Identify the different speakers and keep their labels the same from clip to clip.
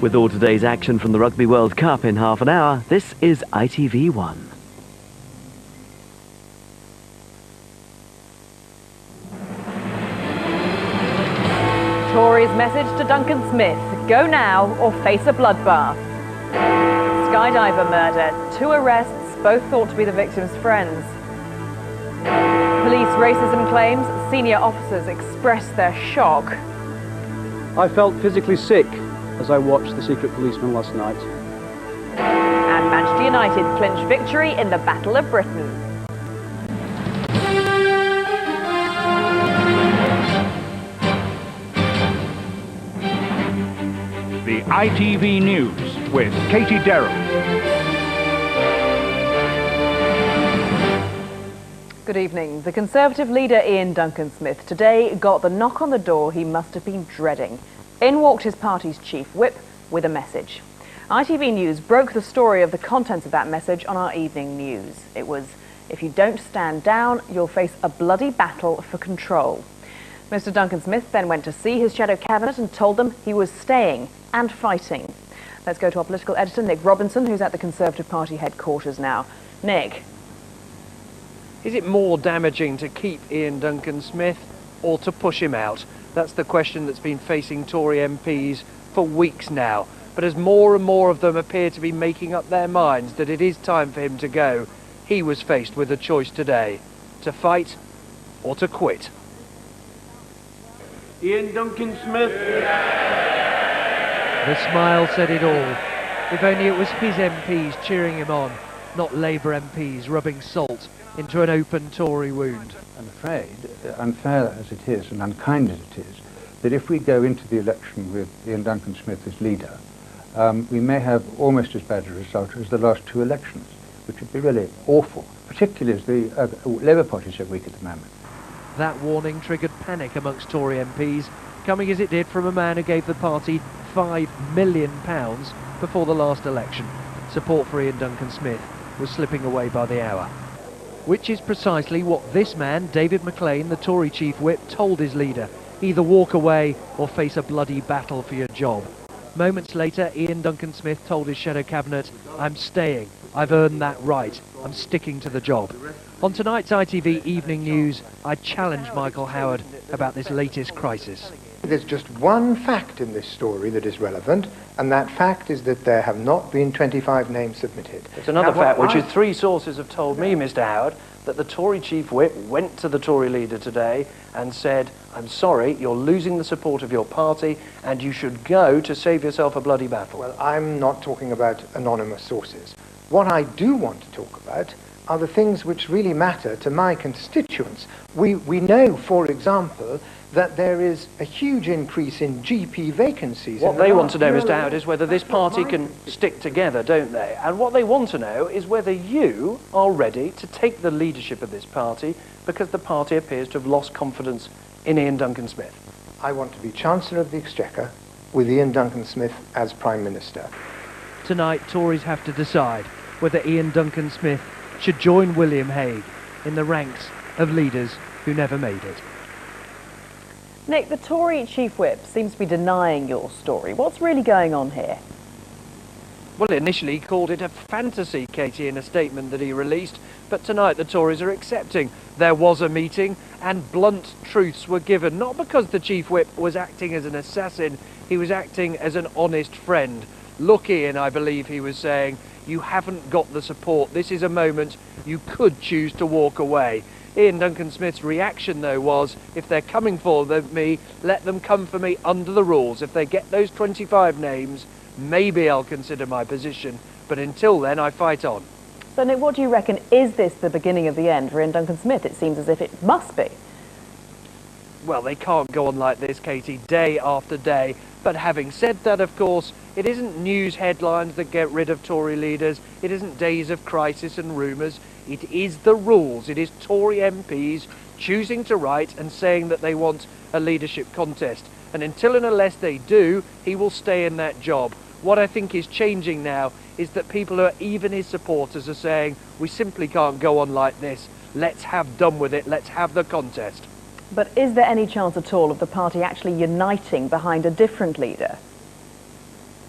Speaker 1: With all today's action from the Rugby World Cup in half an hour, this is ITV1.
Speaker 2: Tory's message to Duncan Smith: go now or face a bloodbath. Skydiver murder, 2 arrests, both thought to be the victim's friends. Police racism claims, senior officers express their shock.
Speaker 3: I felt physically sick as I watched The Secret Policeman last night.
Speaker 2: And Manchester United clinch victory in the Battle of Britain.
Speaker 4: The ITV News with Katie Derham.
Speaker 2: Good evening. The Conservative leader Ian Duncan Smith today got the knock on the door he must have been dreading. In walked his party's chief whip with a message. ITV News broke the story of the contents of that message on our evening news. It was, if you don't stand down, you'll face a bloody battle for control. Mr. Duncan Smith then went to see his shadow cabinet and told them he was staying and fighting. Let's go to our political editor, Nick Robinson, who's at the Conservative Party headquarters now. Nick.
Speaker 5: Is it more damaging to keep Ian Duncan Smith or to push him out? That's the question that's been facing Tory MPs for weeks now. But as more and more of them appear to be making up their minds that it is time for him to go, he was faced with a choice today: to fight or to quit.
Speaker 6: Ian Duncan Smith.
Speaker 7: The smile said it all. If only it was his MPs cheering him on, not Labour MPs rubbing salt into an open Tory wound.
Speaker 8: I'm afraid, unfair as it is and unkind as it is, that if we go into the election with Ian Duncan Smith as leader, we may have almost as bad a result as the last 2 elections, which would be really awful, particularly as the Labour Party is so weak at the moment.
Speaker 7: That warning triggered panic amongst Tory MPs, coming as it did from a man who gave the party £5 million before the last election. Support for Ian Duncan Smith was slipping away by the hour. Which is precisely what this man, David McLean, the Tory chief whip, told his leader: either walk away or face a bloody battle for your job. Moments later, Ian Duncan Smith told his shadow cabinet, I'm staying, I've earned that right, I'm sticking to the job. On tonight's ITV Evening News, I challenged Michael Howard about this latest crisis.
Speaker 9: There's just one fact in this story that is relevant, and that fact is that there have not been 25 names submitted.
Speaker 5: It's another fact, which is 3 sources have told me, Mr. Howard, that the Tory chief whip went to the Tory leader today and said, I'm sorry, you're losing the support of your party and you should go to save yourself a bloody battle.
Speaker 9: Well, I'm not talking about anonymous sources. What I do want to talk about are the things which really matter to my constituents. We know, for example, that there is a huge increase in GP vacancies.
Speaker 5: What they want to know, Mr. Howard, is whether this party can stick together, don't they? And what they want to know is whether you are ready to take the leadership of this party, because the party appears to have lost confidence in Ian Duncan Smith.
Speaker 9: I want to be Chancellor of the Exchequer with Ian Duncan Smith as Prime Minister.
Speaker 7: Tonight, Tories have to decide whether Ian Duncan Smith should join William Hague in the ranks of leaders who never made it.
Speaker 2: Nick, the Tory chief whip seems to be denying your story. What's really going on here?
Speaker 5: Well, initially he called it a fantasy, Katie, in a statement that he released, but tonight the Tories are accepting there was a meeting and blunt truths were given, not because the chief whip was acting as an assassin, he was acting as an honest friend. Look, Ian, I believe he was saying, you haven't got the support. This is a moment you could choose to walk away. Ian Duncan Smith's reaction, though, was, if they're coming for me, let them come for me under the rules. If they get those 25 names, maybe I'll consider my position. But until then, I fight on.
Speaker 2: So, Nick, what do you reckon? Is this the beginning of the end for Ian Duncan Smith? It seems as if it must be.
Speaker 5: Well, they can't go on like this, Katie, day after day. But having said that, of course, it isn't news headlines that get rid of Tory leaders. It isn't days of crisis and rumours. It is the rules. It is Tory MPs choosing to write and saying that they want a leadership contest. And until and unless they do, he will stay in that job. What I think is changing now is that people who are even his supporters are saying, we simply can't go on like this. Let's have done with it. Let's have the contest.
Speaker 2: But is there any chance at all of the party actually uniting behind a different leader?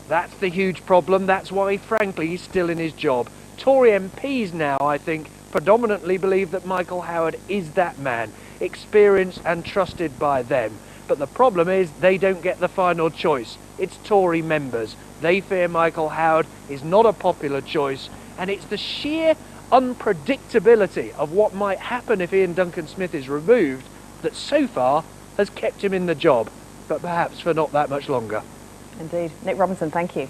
Speaker 5: That's the huge problem. That's why, frankly, he's still in his job. Tory MPs now, I think, predominantly believe that Michael Howard is that man, experienced and trusted by them. But the problem is they don't get the final choice. It's Tory members. They fear Michael Howard is not a popular choice, and it's the sheer unpredictability of what might happen if Ian Duncan-Smith is removed that so far has kept him in the job, but perhaps for not that much longer.
Speaker 2: Indeed. Nick Robinson, thank you.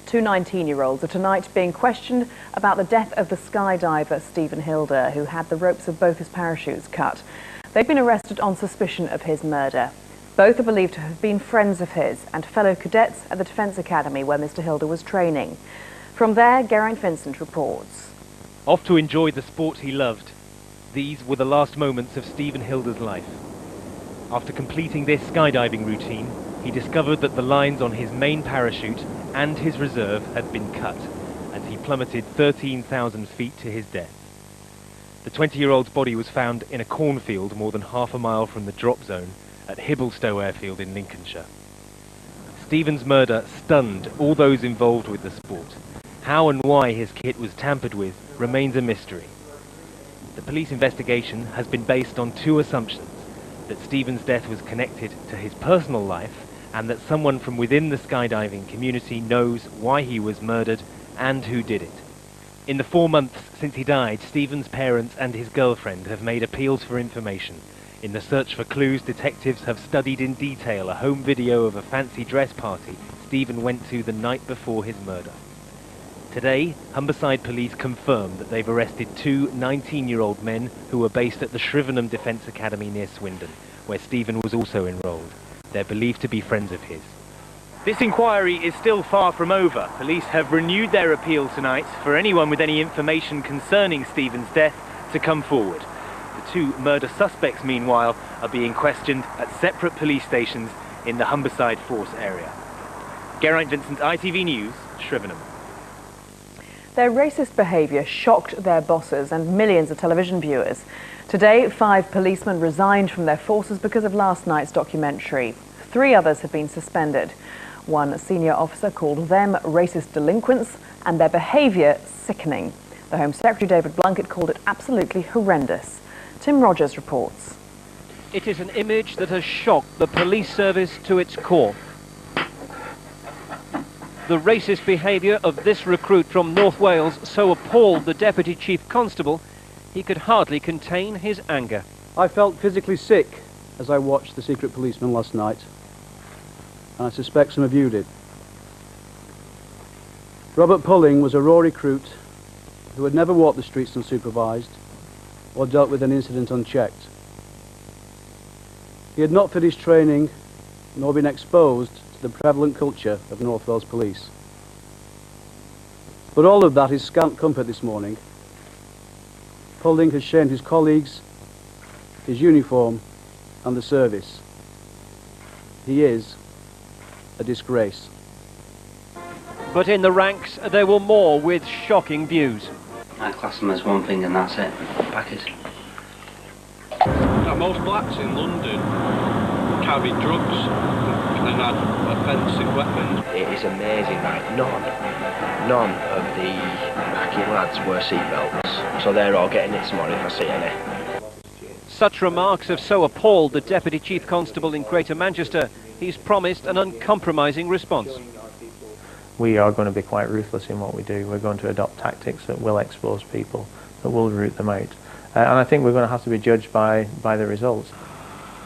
Speaker 2: Two 19-year-olds are tonight being questioned about the death of the skydiver Stephen Hildur, who had the ropes of both his parachutes cut. They've been arrested on suspicion of his murder. Both are believed to have been friends of his and fellow cadets at the Defence Academy where Mr Hildur was training. From there, Geraint Vincent reports.
Speaker 6: Off to enjoy the sport he loved. These were the last moments of Stephen Hildur's life. After completing this skydiving routine, he discovered that the lines on his main parachute and his reserve had been cut, and he plummeted 13,000 feet to his death. The 20-year-old's body was found in a cornfield more than half a mile from the drop zone at Hibblestow Airfield in Lincolnshire. Stephen's murder stunned all those involved with the sport. How and why his kit was tampered with remains a mystery. The police investigation has been based on two assumptions: that Stephen's death was connected to his personal life, and that someone from within the skydiving community knows why he was murdered and who did it. In the 4 months since he died, Stephen's parents and his girlfriend have made appeals for information. In the search for clues, detectives have studied in detail a home video of a fancy dress party Stephen went to the night before his murder. Today, Humberside police confirm that they've arrested two 19-year-old men who were based at the Shrivenham Defence Academy near Swindon, where Stephen was also enrolled. They're believed to be friends of his. This inquiry is still far from over. Police have renewed their appeal tonight for anyone with any information concerning Stephen's death to come forward. The two murder suspects, meanwhile, are being questioned at separate police stations in the Humberside Force area. Geraint Vincent, ITV News, Shrivenham.
Speaker 2: Their racist behaviour shocked their bosses and millions of television viewers. Today, 5 policemen resigned from their forces because of last night's documentary. 3 others have been suspended. One senior officer called them racist delinquents and their behaviour sickening. The Home Secretary David Blunkett called it absolutely horrendous. Tim Rogers reports.
Speaker 7: It is an image that has shocked the police service to its core. The racist behaviour of this recruit from North Wales so appalled the Deputy Chief Constable, he could hardly contain his anger.
Speaker 3: I felt physically sick as I watched The Secret Policeman last night, and I suspect some of you did. Robert Pulling was a raw recruit who had never walked the streets unsupervised or dealt with an incident unchecked. He had not finished training nor been exposed to the prevalent culture of North Wales Police. But all of that is scant comfort this morning. Pulling has shamed his colleagues, his uniform and the service. He is a disgrace.
Speaker 7: But in the ranks there were more with shocking views.
Speaker 10: I class them as one thing and that's it, packers.
Speaker 11: Most blacks in London carry drugs and had offensive weapons.
Speaker 12: It is amazing that none of the backing lads wear seatbelts, so they're all getting it tomorrow if I see any.
Speaker 7: Such remarks have so appalled the Deputy Chief Constable in Greater Manchester, he's promised an uncompromising response.
Speaker 13: We are going to be quite ruthless in what we do. We're going to adopt tactics that will expose people, that will root them out. And I think we're going to have to be judged by the results.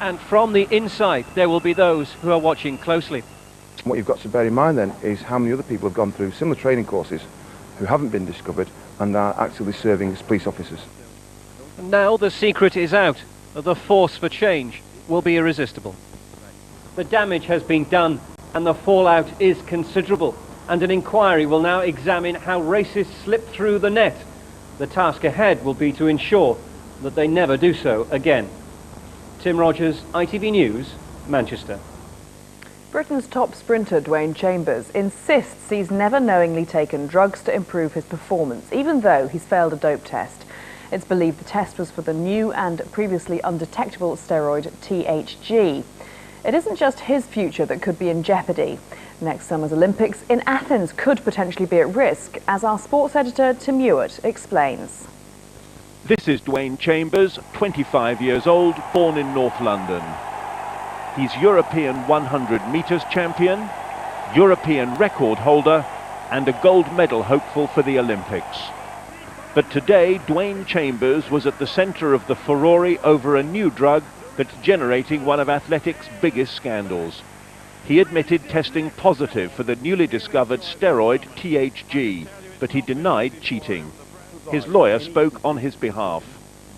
Speaker 7: And from the inside, there will be those who are watching closely.
Speaker 14: What you've got to bear in mind then is how many other people have gone through similar training courses who haven't been discovered and are actively serving as police officers.
Speaker 7: And now the secret is out. The force for change will be irresistible. The damage has been done and the fallout is considerable. And an inquiry will now examine how racists slip through the net. The task ahead will be to ensure that they never do so again. Tim Rogers, ITV News, Manchester.
Speaker 2: Britain's top sprinter Dwayne Chambers insists he's never knowingly taken drugs to improve his performance, even though he's failed a dope test. It's believed the test was for the new and previously undetectable steroid THG. it isn't just his future that could be in jeopardy. Next summer's Olympics in Athens could potentially be at risk, as our sports editor Tim Ewart explains.
Speaker 15: This is Dwayne Chambers, 25 years old, born in North London. He's European 100 metres champion, European record holder, and a gold medal hopeful for the Olympics. But today, Dwayne Chambers was at the centre of the furore over a new drug that's generating one of athletics' biggest scandals. He admitted testing positive for the newly discovered steroid THG, but he denied cheating. His lawyer spoke on his behalf.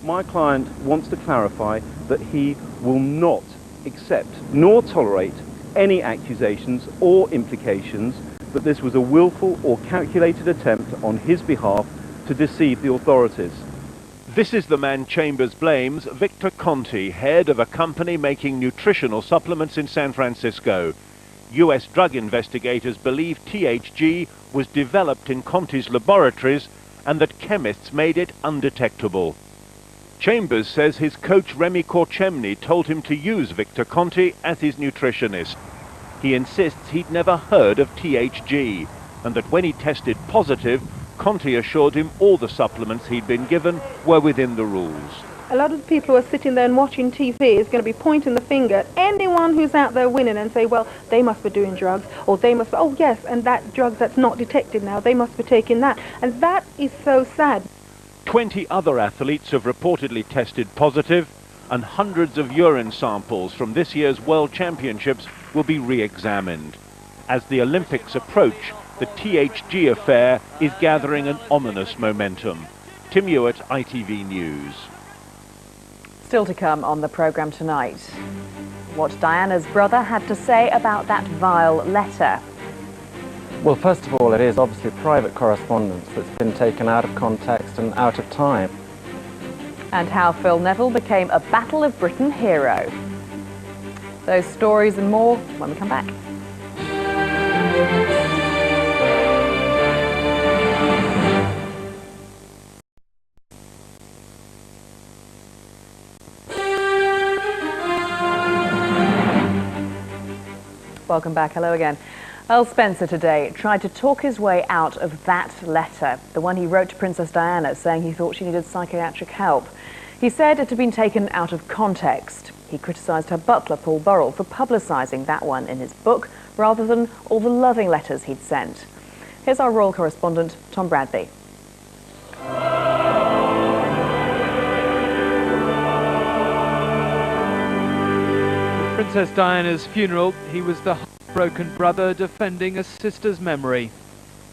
Speaker 16: My client wants to clarify that he will not accept nor tolerate any accusations or implications that this was a willful or calculated attempt on his behalf to deceive the authorities.
Speaker 15: This is the man Chambers blames, Victor Conti, head of a company making nutritional supplements in San Francisco. US drug investigators believe THG was developed in Conti's laboratories and that chemists made it undetectable. Chambers says his coach Remy Korchemny told him to use Victor Conti as his nutritionist. He insists he'd never heard of THG, and that when he tested positive, Conti assured him all the supplements he'd been given were within the rules.
Speaker 17: A lot of the people who are sitting there and watching TV is going to be pointing the finger at anyone who's out there winning and say, well, they must be doing drugs, or they must be, oh yes, and that drug that's not detected now, they must be taking that. And that is so sad.
Speaker 15: 20 other athletes have reportedly tested positive, and hundreds of urine samples from this year's World Championships will be re-examined. As the Olympics approach, the THG affair is gathering an ominous momentum. Tim Ewart, ITV News.
Speaker 2: Still to come on the programme tonight, what Diana's brother had to say about that vile letter.
Speaker 18: Well, first of all, it is obviously private correspondence that's been taken out of context and out of time.
Speaker 2: And how Phil Neville became a Battle of Britain hero. Those stories and more when we come back. Welcome back. Hello again. Earl Spencer today tried to talk his way out of that letter, the one he wrote to Princess Diana saying he thought she needed psychiatric help. He said it had been taken out of context. He criticised her butler, Paul Burrell, for publicising that one in his book rather than all the loving letters he'd sent. Here's our royal correspondent, Tom Bradby.
Speaker 7: At Princess Diana's funeral, he was the heartbroken brother defending a sister's memory.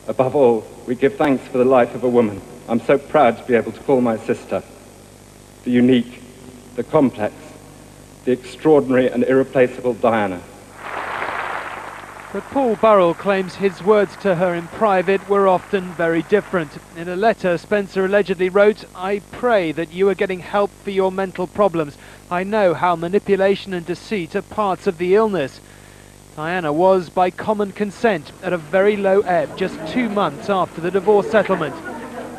Speaker 19: Above all, we give thanks for the life of a woman. I'm so proud to be able to call my sister the unique, the complex, the extraordinary and irreplaceable Diana.
Speaker 7: But Paul Burrell claims his words to her in private were often very different. In a letter, Spencer allegedly wrote, "I pray that you are getting help for your mental problems. I know how manipulation and deceit are parts of the illness." Diana was, by common consent, at a very low ebb just 2 months after the divorce settlement.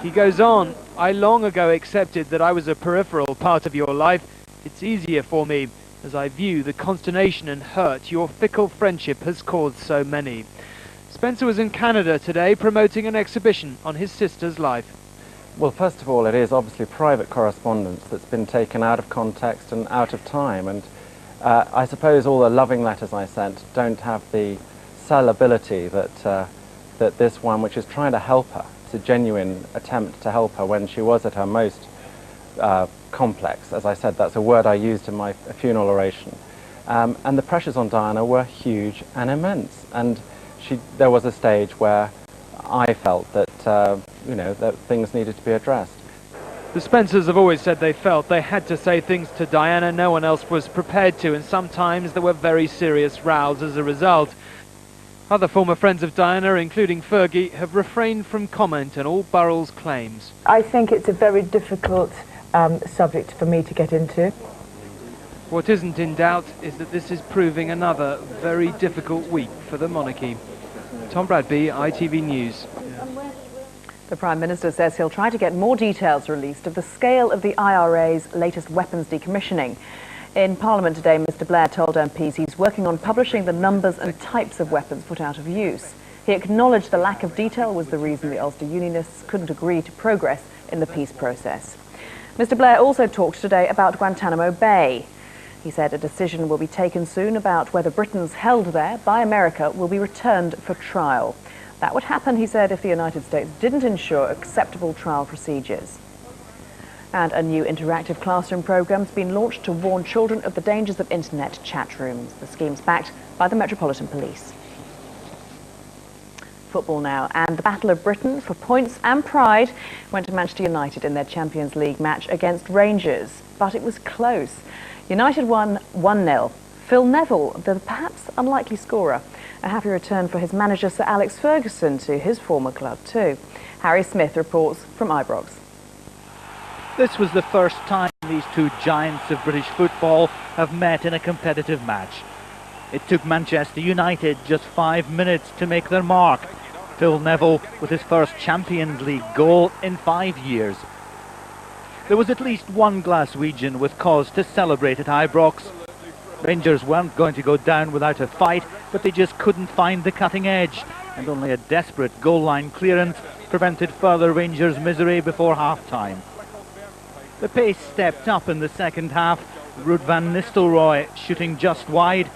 Speaker 7: He goes on, "I long ago accepted that I was a peripheral part of your life. It's easier for me, as I view the consternation and hurt your fickle friendship has caused so many." Spencer was in Canada today promoting an exhibition on his sister's life.
Speaker 18: Well, first of all, it is obviously private correspondence that's been taken out of context and out of time. And I suppose all the loving letters I sent don't have the salability that this one, which is trying to help her. It's a genuine attempt to help her when she was at her most complex. As I said, that's a word I used in my funeral oration. And the pressures on Diana were huge and immense. And there was a stage where I felt that, that things needed to be addressed.
Speaker 7: The Spencers have always said they felt they had to say things to Diana no one else was prepared to, and sometimes there were very serious rows as a result. Other former friends of Diana, including Fergie, have refrained from comment on all Burrell's claims.
Speaker 20: I think it's a very difficult subject for me to get into.
Speaker 7: What isn't in doubt is that this is proving another very difficult week for the monarchy. Tom Bradby, ITV News.
Speaker 2: The Prime Minister says he'll try to get more details released of the scale of the IRA's latest weapons decommissioning. In Parliament today, Mr Blair told MPs he's working on publishing the numbers and types of weapons put out of use. He acknowledged the lack of detail was the reason the Ulster Unionists couldn't agree to progress in the peace process. Mr Blair also talked today about Guantanamo Bay. He said a decision will be taken soon about whether Britons held there by America will be returned for trial. That would happen, he said, if the United States didn't ensure acceptable trial procedures. And a new interactive classroom programme has been launched to warn children of the dangers of internet chat rooms. The scheme's backed by the Metropolitan Police. Football now, and the Battle of Britain for points and pride went to Manchester United in their Champions League match against Rangers, but it was close. United won 1-0. Phil Neville, the perhaps unlikely scorer. A happy return for his manager Sir Alex Ferguson to his former club too. Harry Smith reports from Ibrox.
Speaker 21: This was the first time these two giants of British football have met in a competitive match. It took Manchester United just 5 minutes to make their mark. Phil Neville with his first Champions League goal in 5 years. There was at least one Glaswegian with cause to celebrate at Ibrox. Rangers weren't going to go down without a fight, but they just couldn't find the cutting edge, and only a desperate goal line clearance prevented further Rangers' misery before half-time. The pace stepped up in the second half, Ruud van Nistelrooy shooting just wide,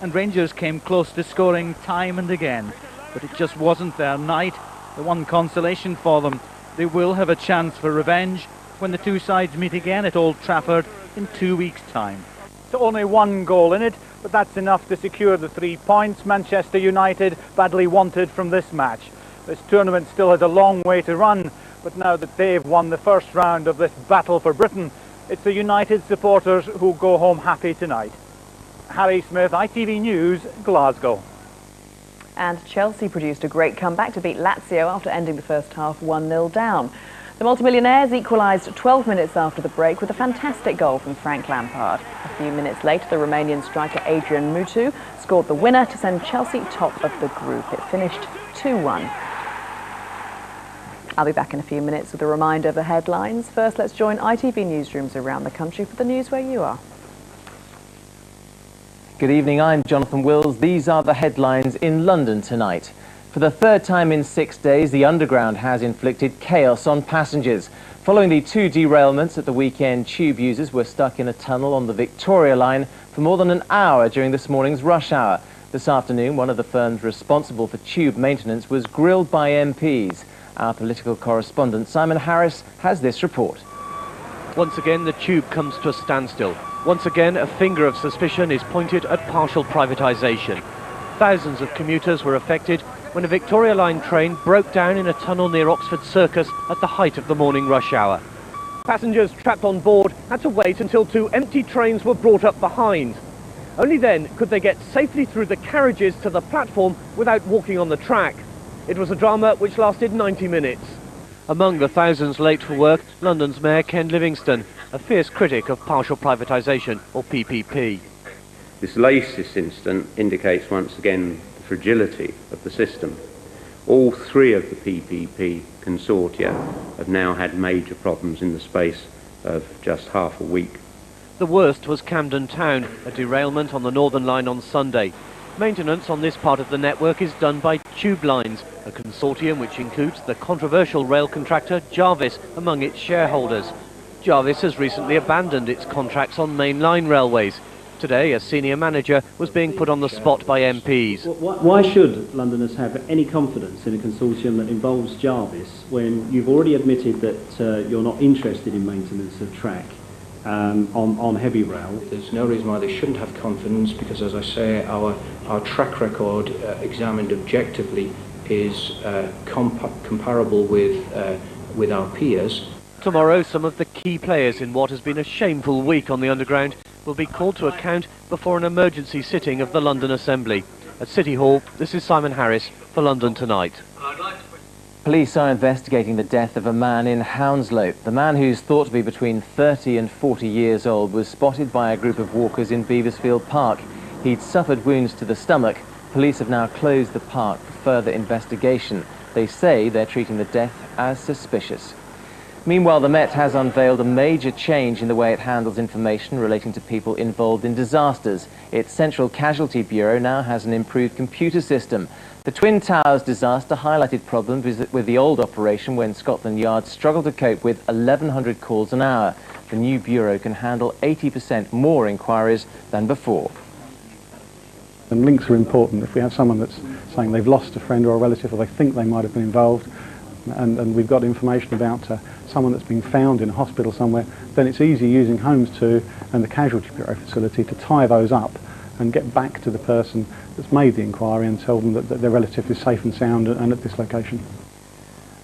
Speaker 21: and Rangers came close to scoring time and again. But it just wasn't their night. The one consolation for them, they will have a chance for revenge when the two sides meet again at Old Trafford in 2 weeks' time. So only one goal in it, but that's enough to secure the 3 points Manchester United badly wanted from this match. This tournament still has a long way to run, but now that they've won the first round of this battle for Britain, it's the United supporters who go home happy tonight. Harry Smith, ITV News, Glasgow.
Speaker 2: And Chelsea produced a great comeback to beat Lazio after ending the first half 1-0 down. The multimillionaires equalised 12 minutes after the break with a fantastic goal from Frank Lampard. A few minutes later, the Romanian striker Adrian Mutu scored the winner to send Chelsea top of the group. It finished 2-1. I'll be back in a few minutes with a reminder of the headlines. First, let's join ITV newsrooms around the country for the news where you are.
Speaker 22: Good evening, I'm Jonathan Wills. These are the headlines in London tonight. For the third time in 6 days, the Underground has inflicted chaos on passengers. Following the 2 derailments at the weekend, tube users were stuck in a tunnel on the Victoria line for more than an hour during this morning's rush hour. This afternoon, one of the firms responsible for tube maintenance was grilled by MPs. Our political correspondent Simon Harris has this report.
Speaker 7: Once again, the tube comes to a standstill. Once again, a finger of suspicion is pointed at partial privatisation. Thousands of commuters were affected when a Victoria Line train broke down in a tunnel near Oxford Circus at the height of the morning rush hour. Passengers trapped on board had to wait until 2 empty trains were brought up behind. Only then could they get safely through the carriages to the platform without walking on the track. It was a drama which lasted 90 minutes. Among the thousands late for work, London's Mayor Ken Livingstone, a fierce critic of partial privatisation, or PPP.
Speaker 23: This latest incident indicates once again the fragility of the system. All 3 of the PPP consortia have now had major problems in the space of just half a week.
Speaker 7: The worst was Camden Town, a derailment on the Northern Line on Sunday. Maintenance on this part of the network is done by Tube Lines, a consortium which includes the controversial rail contractor Jarvis among its shareholders. Jarvis has recently abandoned its contracts on mainline railways. Today, a senior manager was being put on the spot by MPs.
Speaker 24: Why should Londoners have any confidence in a consortium that involves Jarvis when you've already admitted that you're not interested in maintenance of track on heavy rail?
Speaker 25: There's no reason why they shouldn't have confidence because, as I say, our track record examined objectively is comparable with our peers.
Speaker 7: Tomorrow, some of the key players in what has been a shameful week on the Underground will be called to account before an emergency sitting of the London Assembly. At City Hall, this is Simon Harris for London Tonight.
Speaker 22: Police are investigating the death of a man in Hounslow. The man, who's thought to be between 30 and 40 years old, was spotted by a group of walkers in Beavis Park. He'd suffered wounds to the stomach. Police have now closed the park for further investigation. They say they're treating the death as suspicious. Meanwhile, the Met has unveiled a major change in the way it handles information relating to people involved in disasters. Its Central Casualty Bureau now has an improved computer system. The Twin Towers disaster highlighted problems with the old operation when Scotland Yard struggled to cope with 1,100 calls an hour. The new bureau can handle 80% more inquiries than before.
Speaker 1: And links are important. If we have someone that's saying they've lost a friend or a relative, or they think they might have been involved, and we've got information about someone that's been found in a hospital somewhere, then it's easy using Homes 2 and the Casualty Bureau facility to tie those up and get back to the person that's made the inquiry and tell them that their relative is safe and sound and at this location.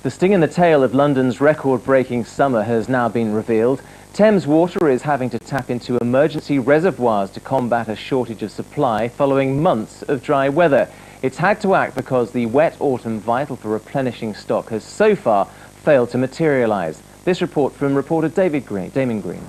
Speaker 22: The sting in the tail of London's record-breaking summer has now been revealed. Thames Water is having to tap into emergency reservoirs to combat a shortage of supply following months of dry weather. It's had to act because the wet autumn vital for replenishing stock has so far failed to materialise. This report from reporter Damon Green.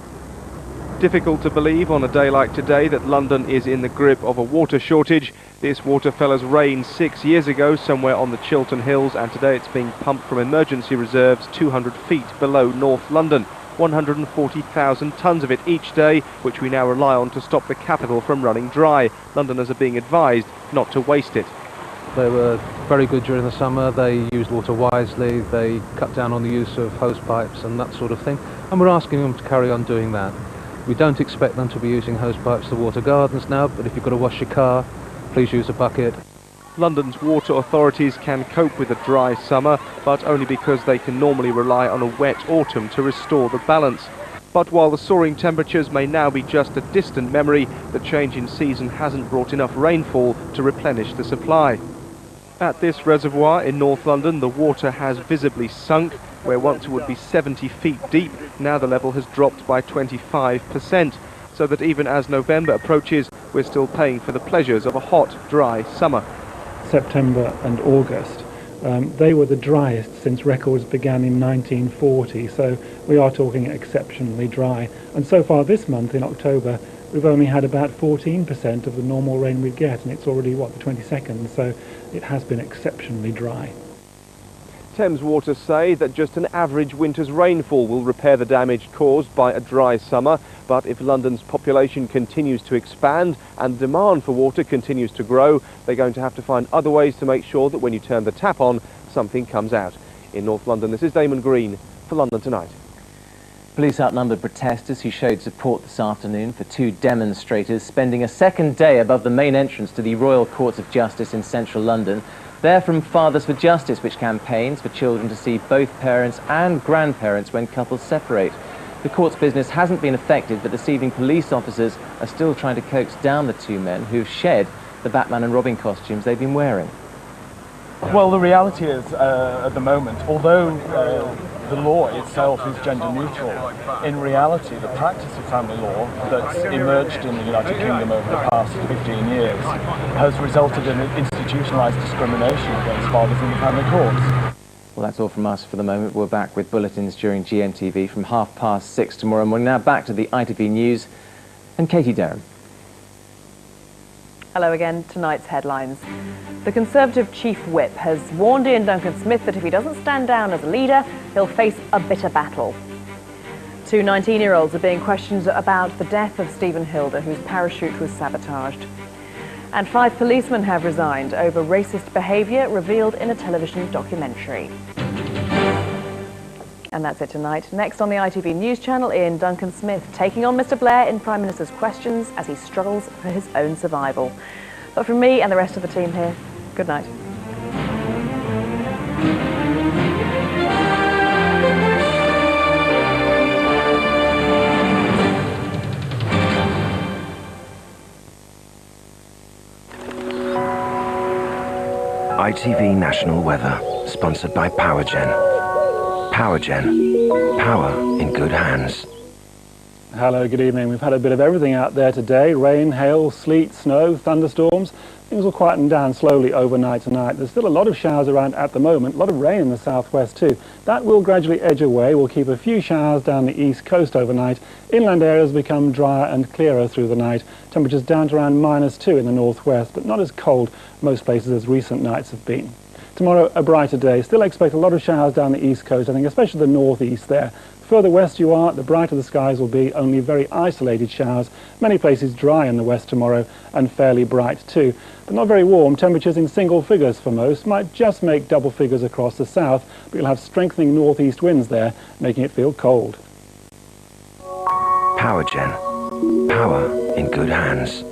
Speaker 4: Difficult to believe on a day like today that London is in the grip of a water shortage. This water fell as rain 6 years ago somewhere on the Chiltern Hills, and today it's being pumped from emergency reserves 200 feet below North London. 140,000 tonnes of it each day, which we now rely on to stop the capital from running dry. Londoners are being advised not to waste it.
Speaker 5: They were very good during the summer. They used water wisely. They cut down on the use of hose pipes and that sort of thing. And we're asking them to carry on doing that. We don't expect them to be using hose pipes to water gardens now, but if you've got to wash your car, please use a bucket.
Speaker 4: London's water authorities can cope with a dry summer, but only because they can normally rely on a wet autumn to restore the balance. But while the soaring temperatures may now be just a distant memory, the change in season hasn't brought enough rainfall to replenish the supply. At this reservoir in North London, the water has visibly sunk. Where once it would be 70 feet deep, now the level has dropped by 25%, so that even as November approaches, we're still paying for the pleasures of a hot, dry summer.
Speaker 8: September and August, they were the driest since records began in 1940, so we are talking exceptionally dry. And so far this month, in October, we've only had about 14% of the normal rain we get, and it's already, what, the 22nd, so it has been exceptionally dry.
Speaker 4: Thames Water say that just an average winter's rainfall will repair the damage caused by a dry summer, but if London's population continues to expand and demand for water continues to grow, they're going to have to find other ways to make sure that when you turn the tap on, something comes out. In North London, this is Damon Green for London Tonight.
Speaker 22: Police outnumbered protesters who showed support this afternoon for two demonstrators spending a second day above the main entrance to the Royal Courts of Justice in central London. They're from Fathers for Justice, which campaigns for children to see both parents and grandparents when couples separate. The court's business hasn't been affected, but this evening police officers are still trying to coax down the two men who've shed the Batman and Robin costumes they've been wearing.
Speaker 9: Well, the reality is, at the moment, although the law itself is gender neutral, in reality the practice of family law that's emerged in the United Kingdom over the past 15 years has resulted in institutionalised discrimination against fathers in the family courts.
Speaker 22: Well, that's all from us for the moment. We're back with bulletins during GMTV from 6:30 tomorrow morning. Now back to the ITV News and Katie Derham.
Speaker 2: Hello again. Tonight's headlines. The Conservative Chief Whip has warned Ian Duncan-Smith that if he doesn't stand down as a leader, he'll face a bitter battle. Two 19-year-olds are being questioned about the death of Stephen Hildur, whose parachute was sabotaged. And 5 policemen have resigned over racist behaviour revealed in a television documentary. And that's it tonight. Next on the ITV News channel, Ian Duncan-Smith taking on Mr Blair in Prime Minister's questions as he struggles for his own survival. But from me and the rest of the team here, good night.
Speaker 26: ITV National Weather, sponsored by PowerGen. PowerGen, power in good hands.
Speaker 8: Hello, good evening. We've had a bit of everything out there today. Rain, hail, sleet, snow, thunderstorms. Things will quieten down slowly overnight tonight. There's still a lot of showers around at the moment, a lot of rain in the southwest too. That will gradually edge away. We'll keep a few showers down the east coast overnight. Inland areas become drier and clearer through the night. Temperatures down to around -2 in the northwest, but not as cold most places as recent nights have been. Tomorrow, a brighter day. Still expect a lot of showers down the east coast, I think, especially the northeast there. The further west you are, the brighter the skies will be. Only very isolated showers. Many places dry in the west tomorrow and fairly bright too. But not very warm. Temperatures in single figures for most. Might just make double figures across the south, but you'll have strengthening northeast winds there, making it feel cold.
Speaker 26: Power Gen. Power in good hands.